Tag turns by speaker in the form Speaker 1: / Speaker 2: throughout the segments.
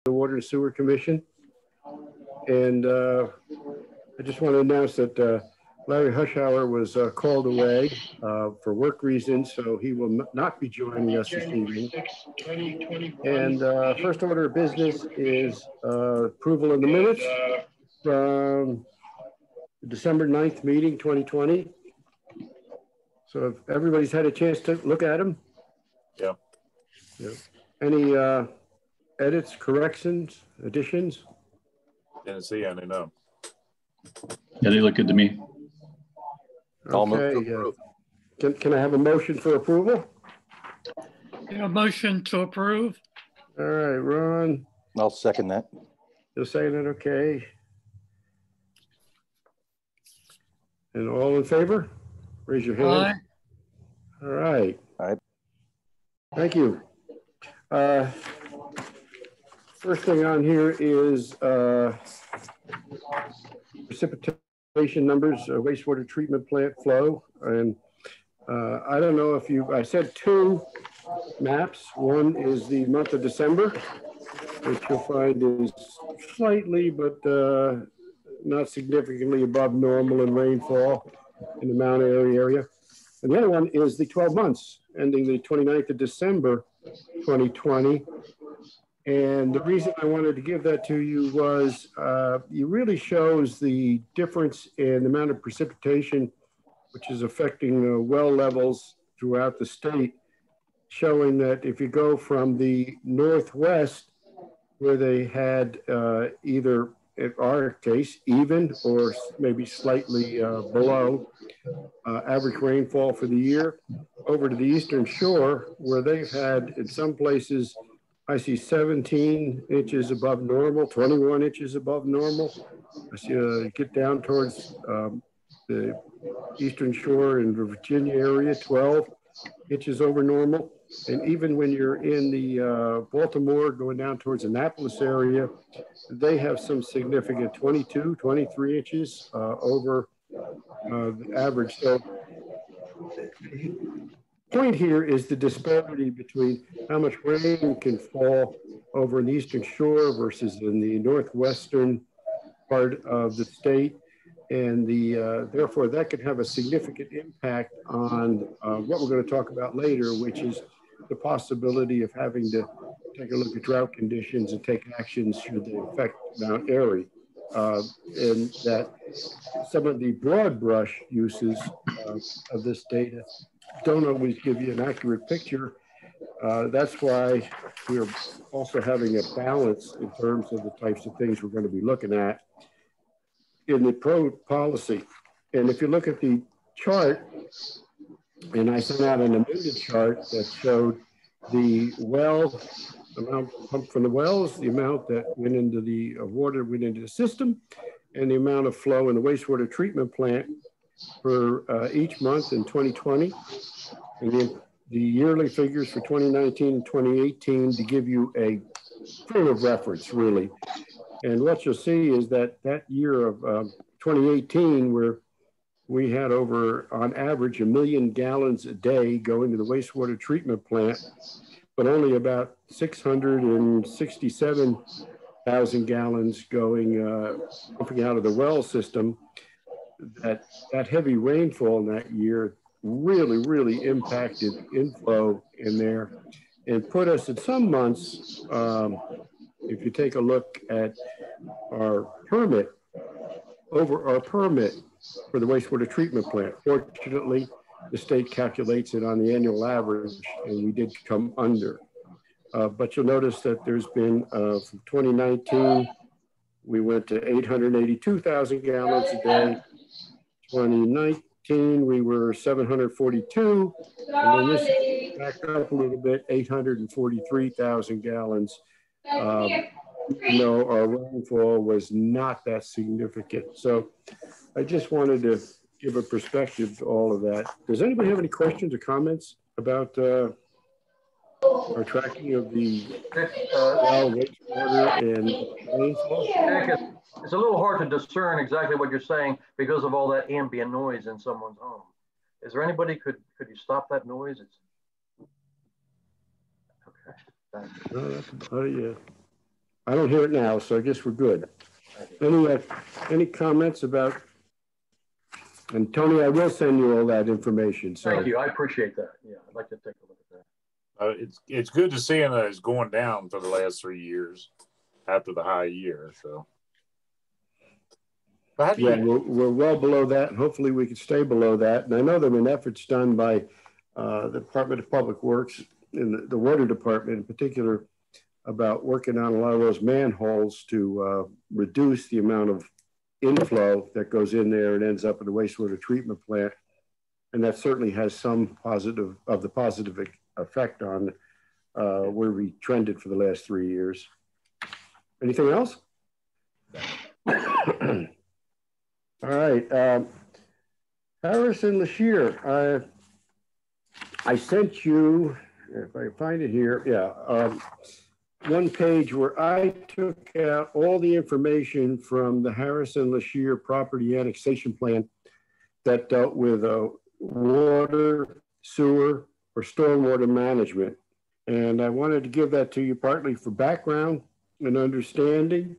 Speaker 1: the Water and Sewer Commission. And I just want to announce that Larry Hushauer was called away for work reasons, so he will not be joining us this evening. And first order of business is approval of the minutes from the December 9th meeting, 2020. So if everybody's had a chance to look at them?
Speaker 2: Yeah.
Speaker 1: Any edits, corrections, additions?
Speaker 2: Didn't see any, no.
Speaker 3: Yeah, they look good to me.
Speaker 1: Okay. Can I have a motion for approval?
Speaker 4: A motion to approve.
Speaker 1: All right, Ron.
Speaker 5: I'll second that.
Speaker 1: You'll say that, okay. And all in favor? Raise your hand.
Speaker 4: Aye.
Speaker 1: All right.
Speaker 5: All right.
Speaker 1: Thank you. First thing on here is precipitation numbers, wastewater treatment plant flow. And I don't know if I said two maps. One is the month of December, which you'll find is slightly, but not significantly above normal in rainfall in the Mount Airy area. And the other one is the 12 months ending the 29th of December, 2020. And the reason I wanted to give that to you was it really shows the difference in the amount of precipitation, which is affecting well levels throughout the state, showing that if you go from the Northwest, where they had either, in our case, even or maybe slightly below average rainfall for the year, over to the Eastern Shore, where they've had, in some places, I see 17 inches above normal, 21 inches above normal. I see get down towards the Eastern Shore in the Virginia area, 12 inches over normal. And even when you're in the Baltimore, going down towards Annapolis area, they have some significant 22, 23 inches over the average. So point here is the disparity between how much rain can fall over in the Eastern Shore versus in the northwestern part of the state. And therefore that could have a significant impact on what we're going to talk about later, which is the possibility of having to take a look at drought conditions and take actions should they affect Mount Airy. And that some of the broad brush uses of this data don't always give you an accurate picture. That's why we're also having a balance in terms of the types of things we're going to be looking at in the policy. And if you look at the chart, and I sent out an amended chart that showed the well amount pumped from the wells, the amount that went into the water went into the system, and the amount of flow in the wastewater treatment plant for each month in 2020, and the yearly figures for 2019 and 2018 to give you a frame of reference, really. And what you'll see is that that year of 2018, where we had over, on average, 1 million gallons a day going to the wastewater treatment plant, but only about 667,000 gallons going pumping out of the well system. That heavy rainfall in that year really impacted inflow in there and put us in some months, if you take a look at our permit, over our permit for the wastewater treatment plant. Fortunately, the state calculates it on the annual average, and we did come under. But you'll notice that there's been, from 2019, we went to 882,000 gallons a day. 2019, we were 742, and then this back up a little bit, 843,000 gallons. No, our rainfall was not that significant. So I just wanted to give a perspective to all of that. Does anybody have any questions or comments about our tracking of the well, wastewater, and rainfall?
Speaker 6: It's a little hard to discern exactly what you're saying because of all that ambient noise in someone's home. Is there anybody, could you stop that noise? It's okay.
Speaker 1: Yeah. I don't hear it now, so I guess we're good. Any comments about, and Tony, I will send you all that information. So.
Speaker 6: Thank you. I appreciate that. Yeah, I'd like to take a look at that.
Speaker 2: It's good to see that it's going down for the last 3 years after the high year. So, but how do you,
Speaker 1: we're well below that, and hopefully we can stay below that. And I know there have been efforts done by the Department of Public Works and the Water Department in particular about working on a lot of those manholes to reduce the amount of inflow that goes in there and ends up in the wastewater treatment plant. And that certainly has some positive effect on where we trended for the last 3 years. Anything else? All right. Harrison LaShire, I sent you, if I find it here, yeah, one page where I took out all the information from the Harrison LaShire property annexation plan that dealt with water, sewer, or stormwater management. And I wanted to give that to you partly for background and understanding.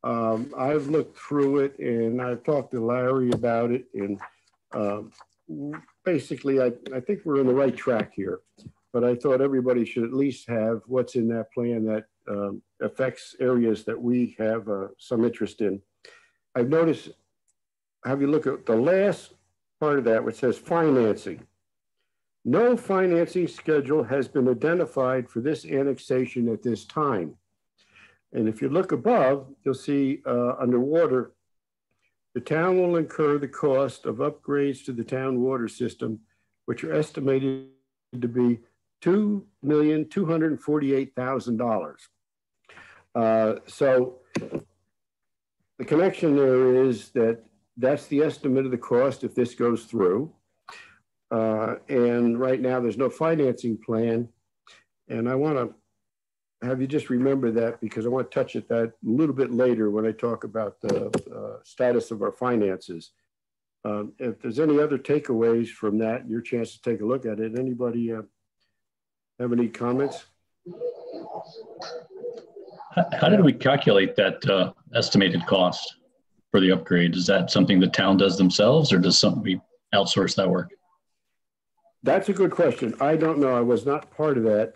Speaker 1: I've looked through it and I've talked to Larry about it. And basically, I think we're on the right track here. But I thought everybody should at least have what's in that plan that affects areas that we have some interest in. I've noticed, have you look at the last part of that, which says financing. No financing schedule has been identified for this annexation at this time. And if you look above, you'll see underwater, the town will incur the cost of upgrades to the town water system, which are estimated to be $2,248,000. So the connection there is that that's the estimate of the cost if this goes through. And right now there's no financing plan. And I want to have you just remember that because I want to touch at that a little bit later when I talk about the status of our finances. If there's any other takeaways from that, your chance to take a look at it. Anybody have any comments?
Speaker 3: How did we calculate that estimated cost for the upgrade? Is that something the town does themselves or does we outsource that work?
Speaker 1: That's a good question. I don't know. I was not part of that.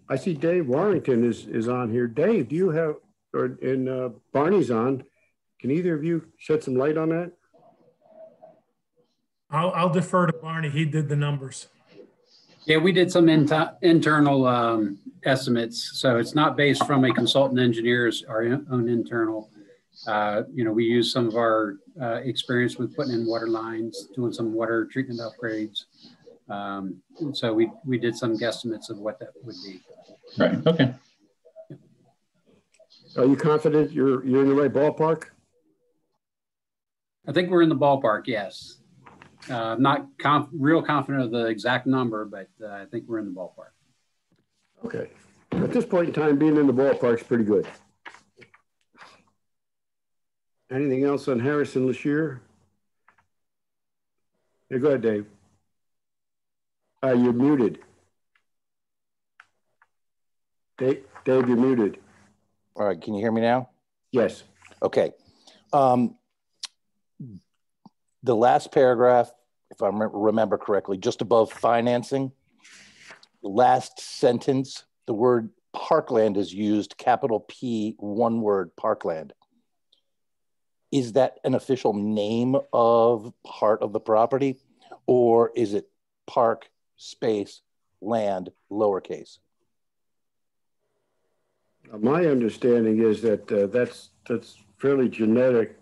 Speaker 1: I see Dave Warrington is on here. Dave, do you have, and Barney's on. Can either of you shed some light on that?
Speaker 5: I'll defer to Barney. He did the numbers.
Speaker 7: Yeah, we did some internal estimates. So it's not based from a consultant engineer's, our own internal. We use some of our experience with putting in water lines, doing some water treatment upgrades. So we did some guesstimates of what that would be.
Speaker 3: Right. Okay.
Speaker 1: Are you confident you're in the right ballpark?
Speaker 7: I think we're in the ballpark. Yes. Not real confident of the exact number, but I think we're in the ballpark.
Speaker 1: Okay. At this point in time, being in the ballpark is pretty good. Anything else on Harrison LaShire? Yeah, go ahead, Dave. You're muted. Dave, you're muted.
Speaker 8: All right, can you hear me now?
Speaker 1: Yes.
Speaker 8: Okay. The last paragraph, if I remember correctly, just above financing, the last sentence, the word parkland is used, capital P, one word, parkland. Is that an official name of part of the property, or is it park, space, land, lowercase?
Speaker 1: My understanding is that that's fairly generic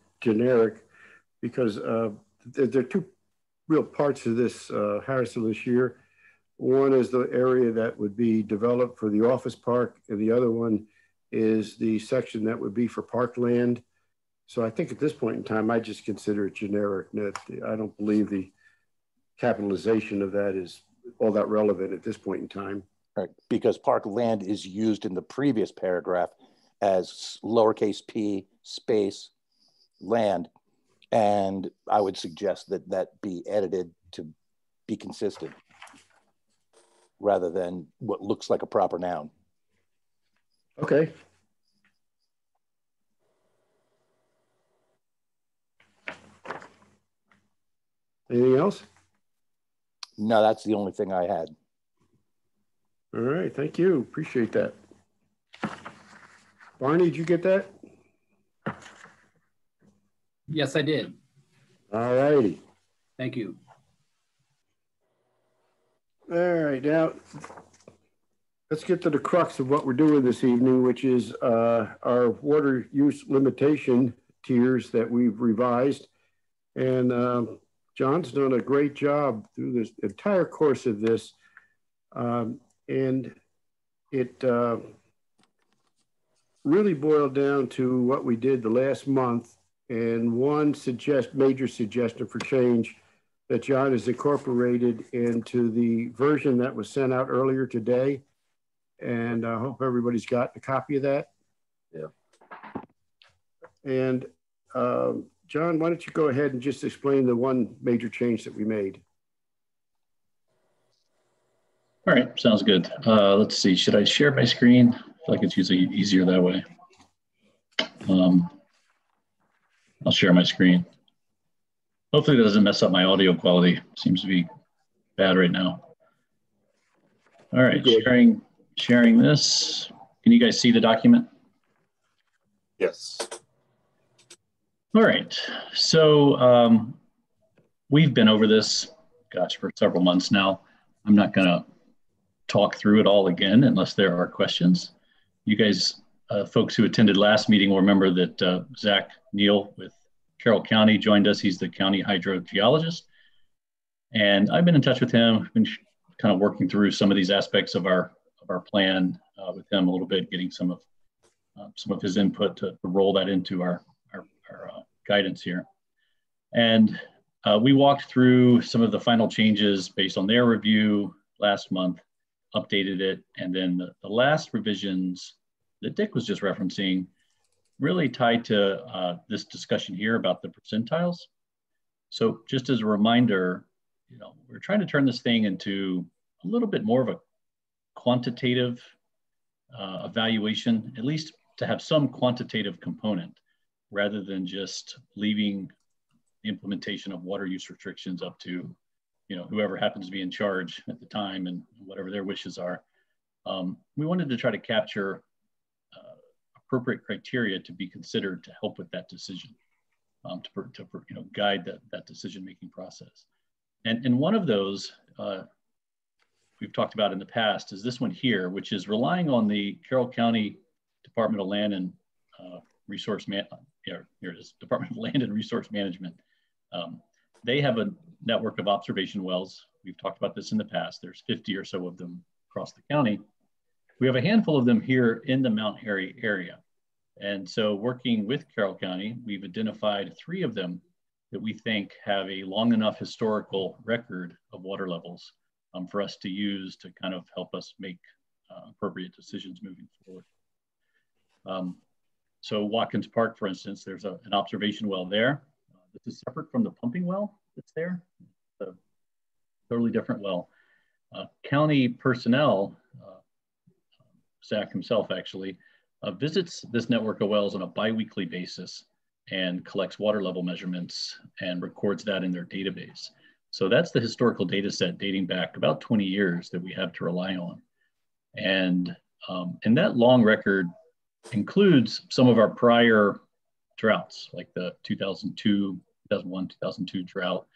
Speaker 1: because there are two real parts of this Harrison LaShire. One is the area that would be developed for the office park, and the other one is the section that would be for parkland. So I think at this point in time, I just consider it generic. I don't believe the capitalization of that is all that relevant at this point in time.
Speaker 8: Right, because parkland is used in the previous paragraph as lowercase p space land. And I would suggest that that be edited to be consistent rather than what looks like a proper noun.
Speaker 1: Okay. Anything else?
Speaker 8: No, that's the only thing I had.
Speaker 1: All right, thank you. Appreciate that. Barney, did you get that?
Speaker 7: Yes, I did.
Speaker 1: All righty.
Speaker 7: Thank you.
Speaker 1: All right, now let's get to the crux of what we're doing this evening, which is our water use limitation tiers that we've revised. And John's done a great job through this entire course of this. And it really boiled down to what we did the last month. And one major suggestion for change that John has incorporated into the version that was sent out earlier today. And I hope everybody's got a copy of that.
Speaker 6: Yeah.
Speaker 1: And John, why don't you go ahead and just explain the one major change that we made?
Speaker 3: All right, sounds good. Let's see, should I share my screen? I feel like it's usually easier that way. I'll share my screen. Hopefully that doesn't mess up my audio quality. Seems to be bad right now. All right, sharing this. Can you guys see the document?
Speaker 2: Yes.
Speaker 3: All right, so we've been over this, gosh, for several months now. I'm not gonna talk through it all again unless there are questions. You guys, folks who attended last meeting will remember that Zach Neal with Carroll County joined us. He's the county hydrogeologist. And I've been in touch with him. I've been kind of working through some of these aspects of our plan with him a little bit, getting some of his input to roll that into our guidance here. And we walked through some of the final changes based on their review last month, updated it, and then the last revisions that Dick was just referencing really tied to this discussion here about the percentiles. So just as a reminder, we're trying to turn this thing into a little bit more of a quantitative evaluation, at least to have some quantitative component, rather than just leaving the implementation of water use restrictions up to whoever happens to be in charge at the time and whatever their wishes are. We wanted to try to capture appropriate criteria to be considered to help with that decision, to guide that decision-making process. And one of those we've talked about in the past is this one here, which is relying on the Carroll County Department of Land and here it is, Department of Land and Resource Management. They have a network of observation wells. We've talked about this in the past. There's 50 or so of them across the county. We have a handful of them here in the Mount Airy area. And so working with Carroll County, we've identified 3 of them that we think have a long enough historical record of water levels for us to use to kind of help us make appropriate decisions moving forward. So Watkins Park, for instance, there's an observation well there. This is separate from the pumping well that's there. It's a totally different well. County personnel, Zach himself actually, visits this network of wells on a bi-weekly basis and collects water level measurements and records that in their database. So that's the historical data set dating back about 20 years that we have to rely on. And that long record includes some of our prior droughts, like the 2002, 2001, 2002 drought,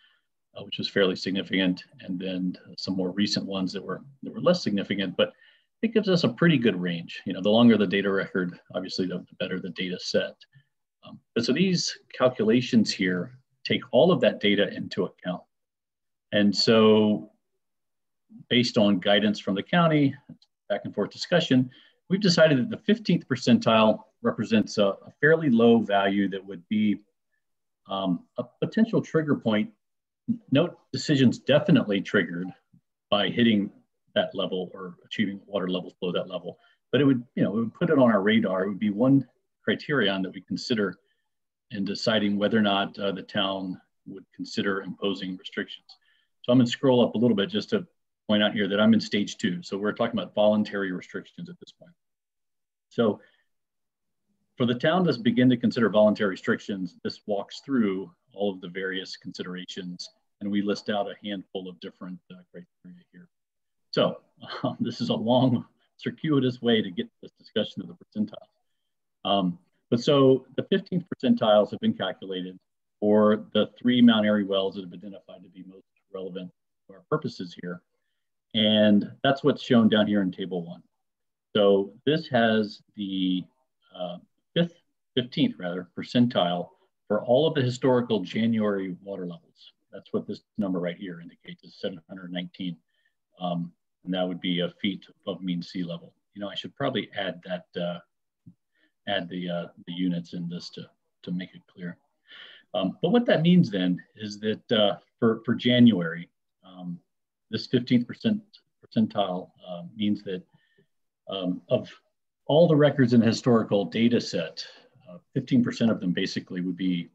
Speaker 3: which was fairly significant, and then some more recent ones that were less significant, but it gives us a pretty good range. The longer the data record, obviously, the better the data set. But so these calculations here take all of that data into account. And so based on guidance from the county, back and forth discussion, we've decided that the 15th percentile represents a fairly low value that would be a potential trigger point. No decisions definitely triggered by hitting that level or achieving water levels below that level, but it would, it would put it on our radar. It would be one criterion that we consider in deciding whether or not the town would consider imposing restrictions. So I'm going to scroll up a little bit just to point out here that I'm in stage 2. So we're talking about voluntary restrictions at this point. So for the town to begin to consider voluntary restrictions, this walks through all of the various considerations And we list out a handful of different criteria here. So this is a long, circuitous way to get to this discussion of the percentiles. But so the 15th percentiles have been calculated for the 3 Mount Airy wells that have been identified to be most relevant to our purposes here. And that's what's shown down here in table 1. So this has the 15th percentile for all of the historical January water levels. That's what this number right here indicates, is 719. And that would be a feet above mean sea level. You know, I should probably add that, add the units in this to make it clear. But what that means then is that for January, this 15th percentile means that of all the records in the historical data set, 15% of them basically would be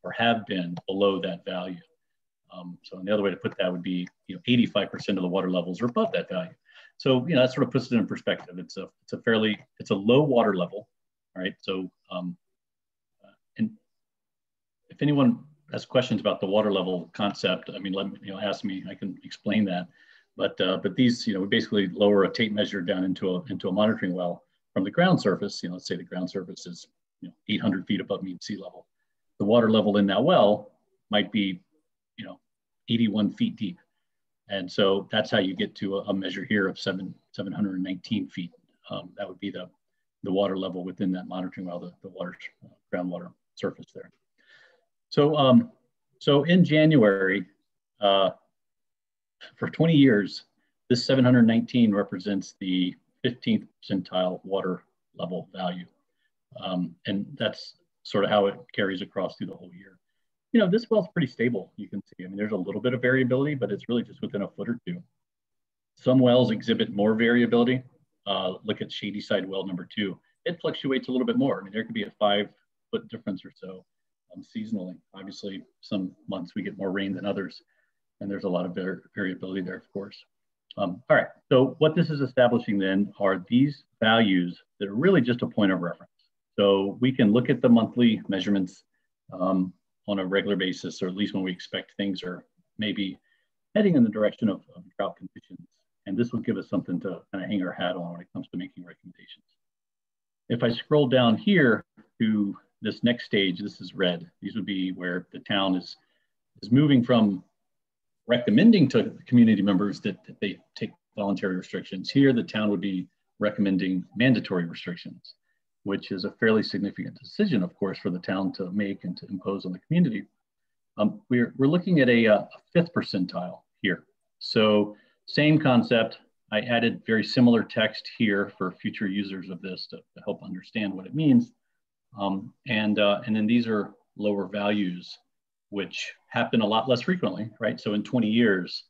Speaker 3: or have been below that value. So the other way to put that would be, 85% of the water levels are above that value. So, that sort of puts it in perspective. It's a low water level, right? So, and if anyone has questions about the water level concept, I mean, let me, ask me, I can explain that. But these, we basically lower a tape measure down into a monitoring well from the ground surface. Let's say the ground surface is 800 feet above mean sea level. The water level in that well might be 81 feet deep. And so that's how you get to a measure here of 719 feet. That would be the water level within that monitoring well, the water, groundwater surface there. So, so in January, for 20 years, this 719 represents the 15th percentile water level value. And that's sort of how it carries across through the whole year. This well's pretty stable, you can see. I mean, there's a little bit of variability, but it's really just within a foot or two. Some wells exhibit more variability. Look at Shadyside well number 2. It fluctuates a little bit more. I mean, there could be a 5-foot difference or so seasonally. Obviously, some months we get more rain than others, and there's a lot of variability there, of course. All right, so what this is establishing then are these values that are really just a point of reference. So we can look at the monthly measurements on a regular basis, or at least when we expect things are maybe heading in the direction of drought conditions. And this will give us something to kind of hang our hat on when it comes to making recommendations. If I scroll down here to this next stage, this is red. These would be where the town is moving from recommending to community members that they take voluntary restrictions. Here, the town would be recommending mandatory restrictions, which is a fairly significant decision, of course, for the town to make and to impose on the community. We're looking at a 5th percentile here. So same concept. I added very similar text here for future users of this to help understand what it means. And then these are lower values, which happen a lot less frequently, right? So in 20 years,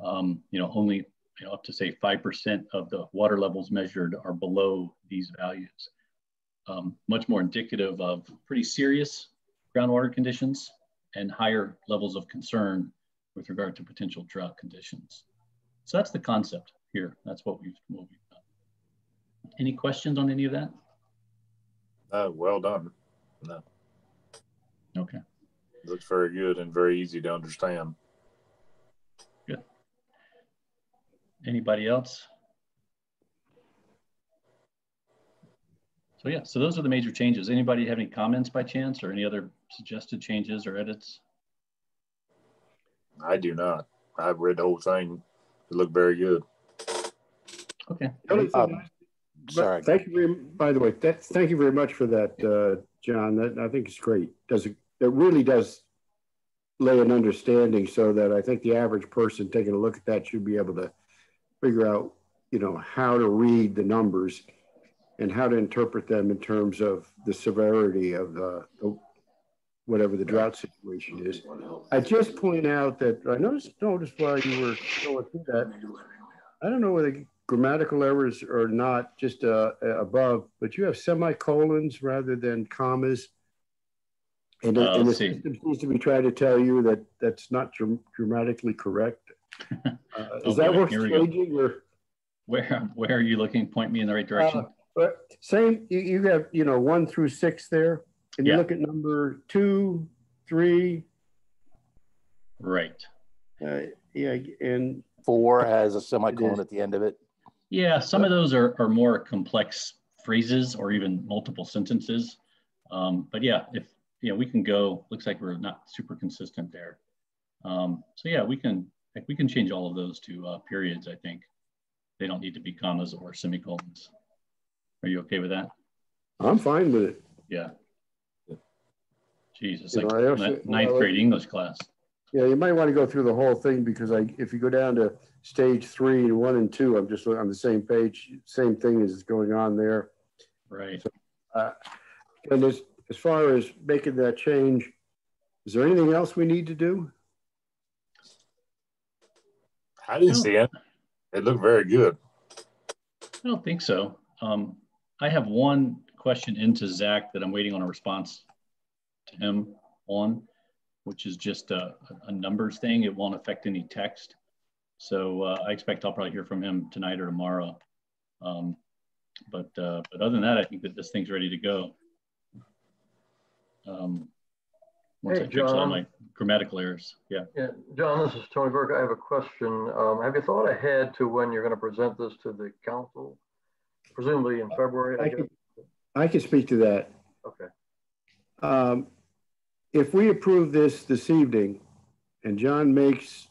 Speaker 3: only up to say 5% of the water levels measured are below these values. Much more indicative of pretty serious groundwater conditions and higher levels of concern with regard to potential drought conditions. So that's the concept here. That's what we've done. Any questions on any of that?
Speaker 2: Well done. No.
Speaker 3: Okay.
Speaker 2: Looks very good and very easy to understand.
Speaker 3: Good. Anybody else? So yeah, so those are the major changes. Anybody have any comments by chance, or any other suggested changes or edits?
Speaker 2: I do not. I've read the whole thing. It looked very good.
Speaker 3: Okay.
Speaker 8: Sorry.
Speaker 1: Thank you very, by the way, thank you very much for that, John. That I think is great. It really does lay an understanding so that I think the average person taking a look at that should be able to figure out, how to read the numbers and how to interpret them in terms of the severity of whatever the drought situation is. I just point out that I noticed while you were going through that, I don't know whether grammatical errors are not just above, but you have semicolons rather than commas. And the system seems to be trying to tell you that that's not grammatically correct. Is that what's changing? Or
Speaker 3: where are you looking? Point me in the right direction.
Speaker 1: But same, you have 1 through 6 there, and you look at number 2, 3.
Speaker 3: Right.
Speaker 1: Yeah, and
Speaker 8: 4 has a semicolon at the end of it.
Speaker 3: Yeah, some of those are more complex phrases or even multiple sentences. But yeah, if we can go, looks like we're not super consistent there. So yeah, we can change all of those to periods, I think. They don't need to be commas or semicolons. Are you okay with that?
Speaker 1: I'm fine with it.
Speaker 3: Yeah. Jeez, it's
Speaker 1: You
Speaker 3: like
Speaker 1: know, I also-
Speaker 3: ninth grade English class.
Speaker 1: Yeah, you might want to go through the whole thing because if you go down to stage 3, 1, and 2, I'm just on the same page. Same thing is going on there.
Speaker 3: Right.
Speaker 1: So, and as far as making that change, is there anything else we need to do?
Speaker 2: I didn't see it. It looked very good.
Speaker 3: I don't think so. I have one question into Zach that I'm waiting on a response to him on, which is just a numbers thing. It won't affect any text. So I expect I'll probably hear from him tonight or tomorrow. But other than that, I think that this thing's ready to go. Once I fix all my grammatical errors. Yeah.
Speaker 6: Yeah, John, this is Tony Burke. I have a question. Have you thought ahead to when you're going to present this to the council? Presumably in February, I guess?
Speaker 1: I can speak to that.
Speaker 6: Okay.
Speaker 1: If we approve this evening and John makes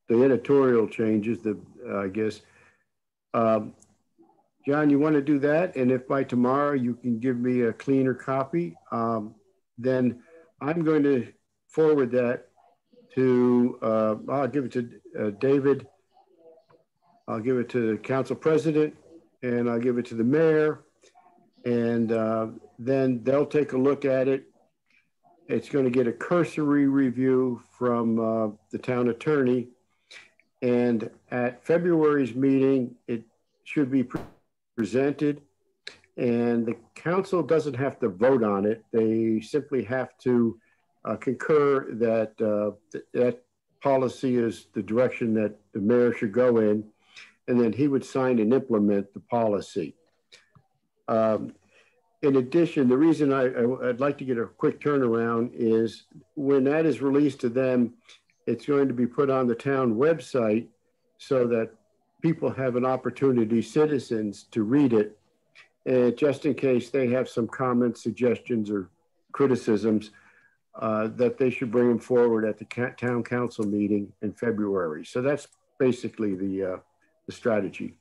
Speaker 1: the editorial changes, I guess, John, you want to do that? And if by tomorrow you can give me a cleaner copy, then I'm going to forward that to, I'll give it to David. I'll give it to the council president and I'll give it to the mayor. And then they'll take a look at it. It's going to get a cursory review from the town attorney. And at February's meeting, it should be presented. And the council doesn't have to vote on it. They simply have to concur that that policy is the direction that the mayor should go in. And then he would sign and implement the policy. In addition, the reason I'd like to get a quick turnaround is when that is released to them, it's going to be put on the town website so that people have an opportunity, citizens, to read it. And just in case they have some comments, suggestions, or criticisms, that they should bring them forward at the town council meeting in February. So that's basically the strategy.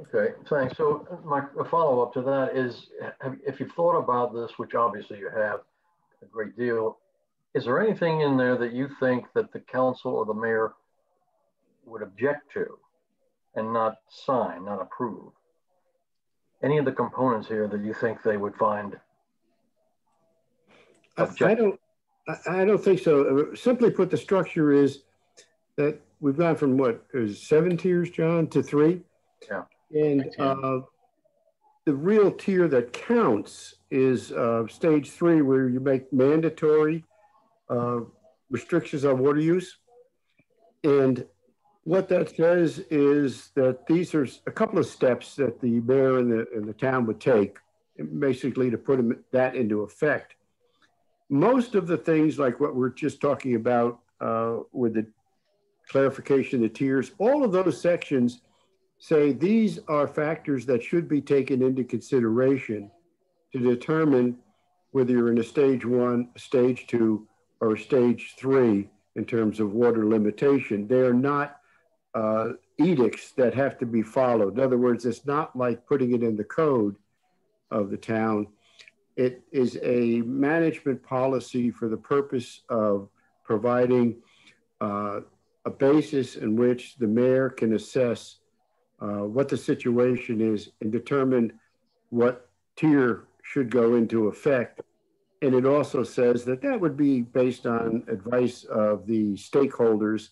Speaker 6: Okay, thanks. So my follow-up to that is, if you've thought about this, which obviously you have a great deal, is there anything in there that you think that the council or the mayor would object to and not sign, not approve? Any of the components here that you think they would find objective?
Speaker 1: I don't think so. Simply put, the structure is that we've gone from what is 7 tiers, John, to 3.
Speaker 6: Yeah.
Speaker 1: And the real tier that counts is stage 3, where you make mandatory restrictions on water use. And what that says is that these are a couple of steps that the mayor and the town would take, basically to put that into effect. Most of the things like what we're just talking about with the clarification of the tiers, all of those sections say these are factors that should be taken into consideration to determine whether you're in a stage 1, stage 2, or stage 3 in terms of water limitation. They are not edicts that have to be followed. In other words, it's not like putting it in the code of the town. It is a management policy for the purpose of providing a basis in which the mayor can assess what the situation is and determine what tier should go into effect. And it also says that that would be based on advice of the stakeholders,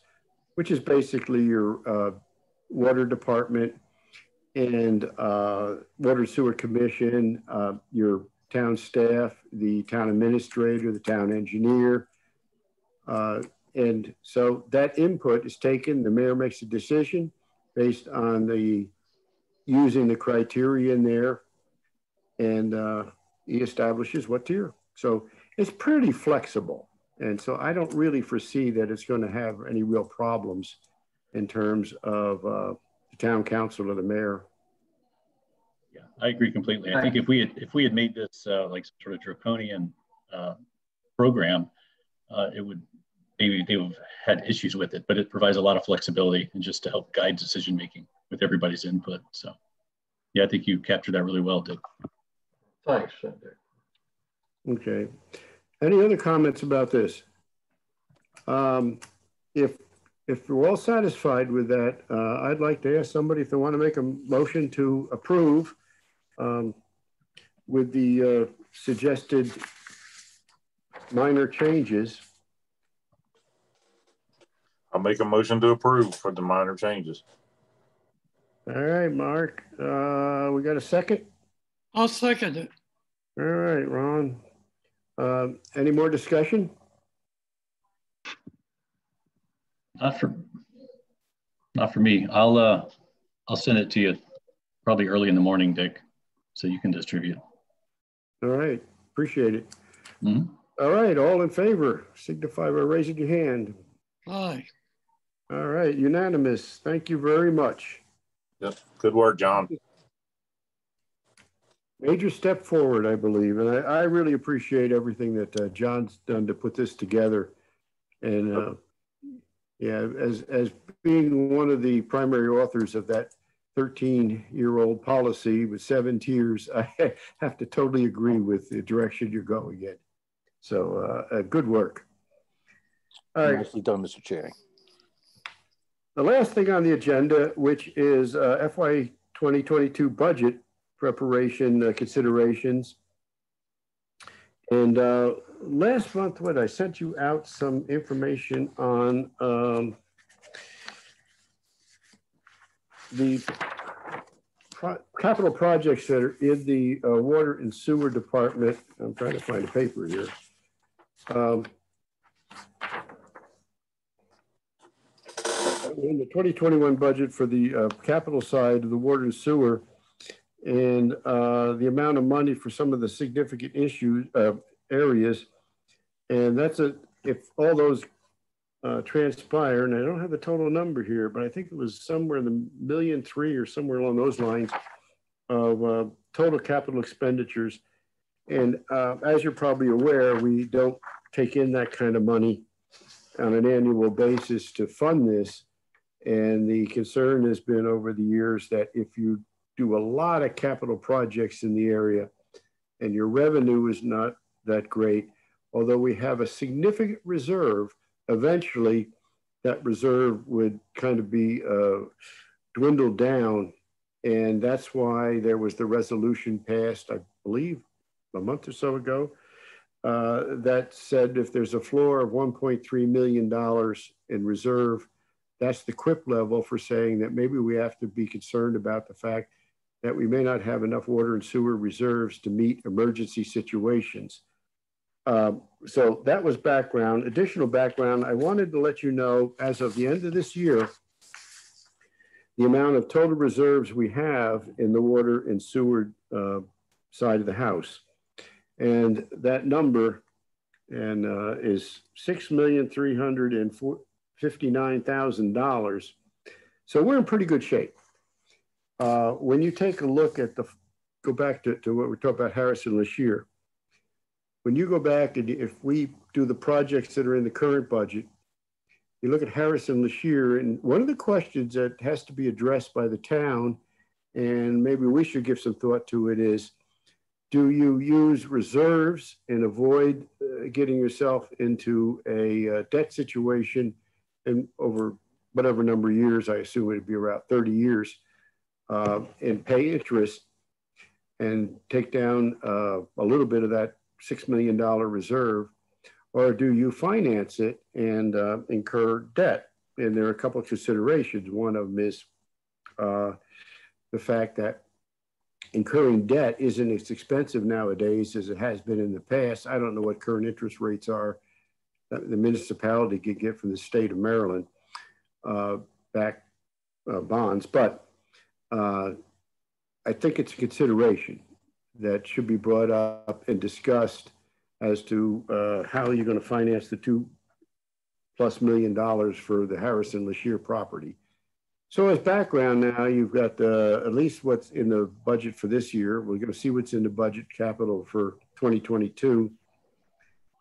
Speaker 1: which is basically your water department and water sewer commission, your town staff, the town administrator, the town engineer. And so that input is taken, the mayor makes a decision based on using the criteria in there, and he establishes what tier. So it's pretty flexible. And so I don't really foresee that it's going to have any real problems in terms of the town council or the mayor.
Speaker 3: Yeah, I agree completely. I think if we had made this like sort of draconian program, it would maybe they would have had issues with it, but it provides a lot of flexibility and just to help guide decision making with everybody's input. So, yeah, I think you captured that really well, Dick.
Speaker 6: Thanks, Dick.
Speaker 1: Okay. Any other comments about this? If we're all satisfied with that, I'd like to ask somebody if they want to make a motion to approve with the suggested minor changes.
Speaker 2: I'll make a motion to approve for the minor changes.
Speaker 1: All right, Mark. We got a second?
Speaker 4: I'll second it.
Speaker 1: All right, Ron. Any more discussion?
Speaker 3: Not for me. I'll send it to you probably early in the morning, Dick, so you can distribute.
Speaker 1: All right, appreciate it.
Speaker 3: Mm-hmm.
Speaker 1: All right, all in favor, signify by raising your hand.
Speaker 4: Aye.
Speaker 1: All right, unanimous. Thank you very much.
Speaker 2: Yep. Good work, John.
Speaker 1: Major step forward, I believe, and I really appreciate everything that John's done to put this together. And yeah, as being one of the primary authors of that 13-year-old policy with 7 tiers, I have to totally agree with the direction you're going in. So good work. All right.
Speaker 8: Nicely done, Mr. Chair.
Speaker 1: The last thing on the agenda, which is FY 2022 budget preparation considerations. And last month, I sent you out some information on the capital projects that are in the water and sewer department. I'm trying to find a paper here. In the 2021 budget for the capital side of the water and sewer, and the amount of money for some of the significant areas. And that's if all those transpire, and I don't have the total number here, but I think it was somewhere in the 1.3 million or somewhere along those lines of total capital expenditures. And as you're probably aware, we don't take in that kind of money on an annual basis to fund this. And the concern has been over the years that if you do a lot of capital projects in the area and your revenue is not that great, although we have a significant reserve, eventually that reserve would kind of be dwindled down. And that's why there was the resolution passed, I believe, a month or so ago, that said if there's a floor of $1.3 million in reserve, that's the QIP level for saying that maybe we have to be concerned about the fact that we may not have enough water and sewer reserves to meet emergency situations. So that was background. Additional background, I wanted to let you know, as of the end of this year, the amount of total reserves we have in the water and sewer side of the house. And that number is $6,359,000. So we're in pretty good shape. When you take a look at go back to what we talked about Harrison-Lashir, when you go back and if we do the projects that are in the current budget, you look at Harrison-Lashir, and one of the questions that has to be addressed by the town, and maybe we should give some thought to it, is do you use reserves and avoid getting yourself into a debt situation and over whatever number of years, I assume it'd be around 30 years, and pay interest and take down a little bit of that $6 million reserve, or do you finance it and incur debt? And there are a couple of considerations. One of them is the fact that incurring debt isn't as expensive nowadays as it has been in the past. I don't know what current interest rates are that the municipality could get from the state of Maryland back bonds, but I think it's a consideration that should be brought up and discussed as to how you're going to finance the $2+ million for the Harrison LaShire property. So as background now, you've got at least what's in the budget for this year. We're going to see what's in the budget capital for 2022.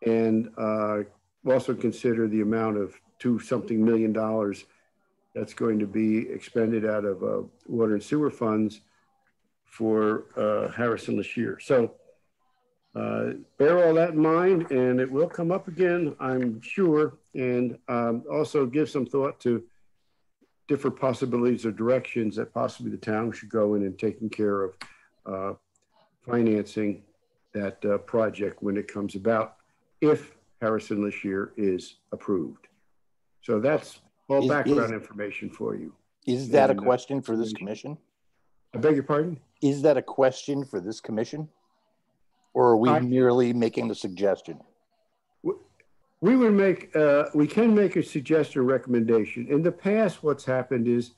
Speaker 1: And also consider the amount of $2-something million that's going to be expended out of water and sewer funds for Harrison LaShire. So bear all that in mind, and it will come up again, I'm sure, and also give some thought to different possibilities or directions that possibly the town should go in and taking care of financing that project when it comes about, if Harrison LaShire is approved. So that's all background information for you.
Speaker 8: Is that a question for this commission?
Speaker 1: I beg your pardon?
Speaker 8: Is that a question for this commission? Or are we merely making a suggestion?
Speaker 1: We would make, we can make a suggestion or recommendation. In the past, what's happened is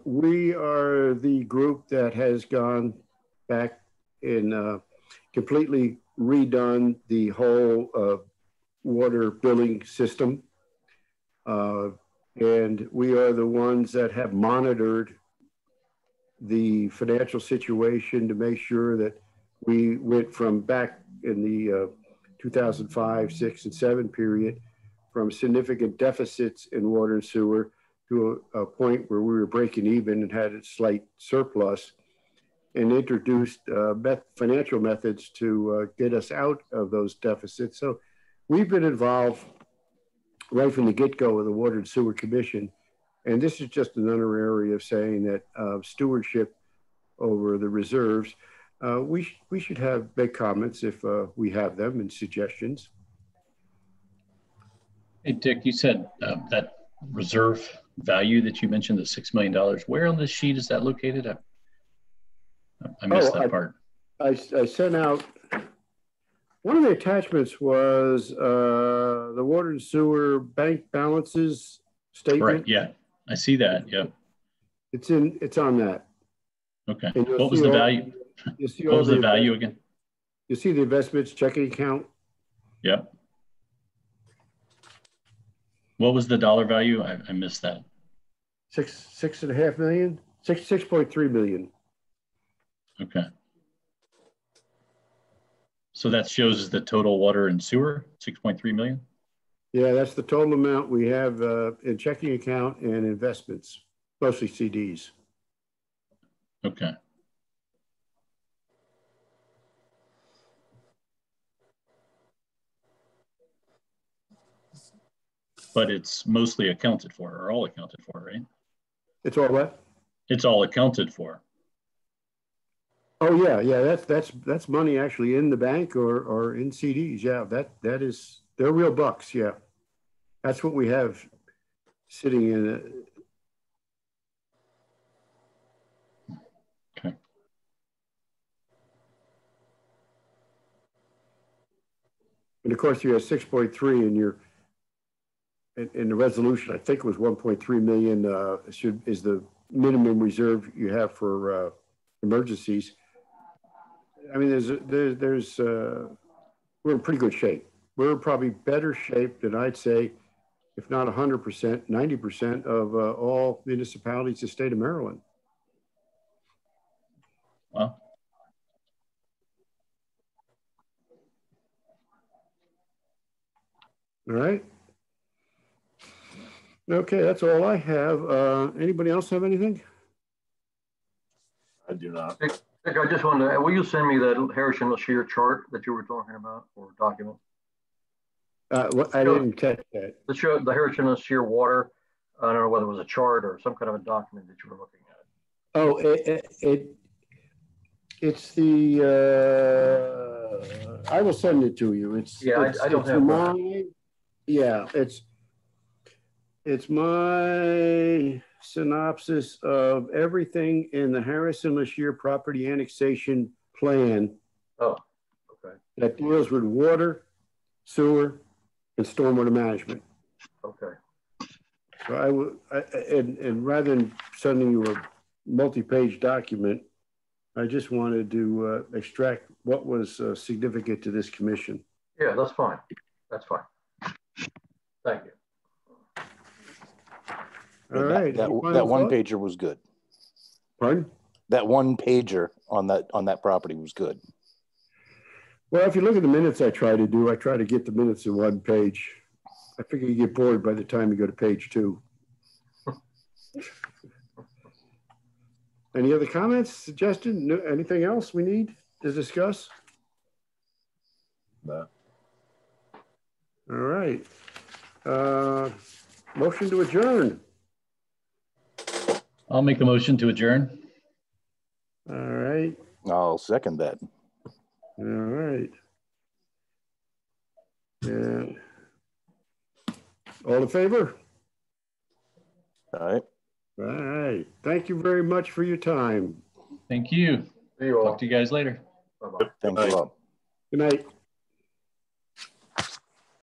Speaker 1: we are the group that has gone back and completely redone the whole water billing system. And we are the ones that have monitored the financial situation to make sure that we went from back in the 2005, 6, and 7 period from significant deficits in water and sewer to a point where we were breaking even and had a slight surplus, and introduced financial methods to get us out of those deficits. So we've been involved right from the get-go of the Water and Sewer Commission. And this is just another area of saying that stewardship over the reserves, we should make comments if we have them and suggestions.
Speaker 3: Hey, Dick, you said that reserve value that you mentioned, the $6 million. Where on this sheet is that located? I missed that part.
Speaker 1: I sent out, one of the attachments was the water and sewer bank balances statement.
Speaker 3: Right, yeah, I see that, yeah.
Speaker 1: It's on that.
Speaker 3: Okay, what was the value? What was the value again?
Speaker 1: You see the investments checking account?
Speaker 3: Yeah. What was the dollar value? I missed that.
Speaker 1: 6.5 million? 6.3 million.
Speaker 3: Okay. So that shows the total water and sewer, 6.3 million?
Speaker 1: Yeah, that's the total amount we have in checking account and investments, mostly CDs.
Speaker 3: Okay. But it's mostly accounted for, or all accounted for, right? It's
Speaker 1: all what?
Speaker 3: It's all accounted for.
Speaker 1: Oh yeah, that's money actually in the bank or in CDs. Yeah, that is, they're real bucks. Yeah, that's what we have sitting in it.
Speaker 3: Okay.
Speaker 1: And of course, you have 6.3 in your in the resolution. I think it was 1.3 million. Is the minimum reserve you have for emergencies. I mean, we're in pretty good shape. We're in probably better shape than I'd say, if not 100%, 90% of all municipalities in the state of Maryland.
Speaker 3: Wow.
Speaker 1: All right. Okay, that's all I have. Anybody else have anything?
Speaker 2: I do not.
Speaker 6: Dick, I just wanted to, will you send me that Harrison LaShire chart that you were talking about, or document?
Speaker 1: I didn't catch that.
Speaker 6: The Harrison LaShire water, I don't know whether it was a chart or some kind of a document that you were looking at.
Speaker 1: Oh, it's the, I will send it to you.
Speaker 6: I don't have
Speaker 1: mine. Yeah, it's my synopsis of everything in the Harrison LaShire property annexation plan.
Speaker 6: Oh, okay.
Speaker 1: That deals with water, sewer, and stormwater management.
Speaker 6: Okay.
Speaker 1: So and rather than sending you a multi-page document, I just wanted to extract what was significant to this commission.
Speaker 6: Yeah, that's fine. That's fine. Thank you.
Speaker 1: All right.
Speaker 8: That one pager was good.
Speaker 1: Pardon?
Speaker 8: That one pager on that property was good.
Speaker 1: Well, if you look at the minutes I try to get the minutes in one page. I figure you get bored by the time you go to page 2. Any other comments, suggestions? No, anything else we need to discuss?
Speaker 2: No.
Speaker 1: All right. Motion to adjourn.
Speaker 3: I'll make the motion to adjourn.
Speaker 1: All right.
Speaker 8: I'll second that.
Speaker 1: All right. Yeah. All in favor?
Speaker 8: All right.
Speaker 1: All right. Thank you very much for your time.
Speaker 3: Thank you.
Speaker 6: See you all.
Speaker 3: Talk to you guys later.
Speaker 6: Bye-bye.
Speaker 8: Thanks a lot.
Speaker 1: Good night.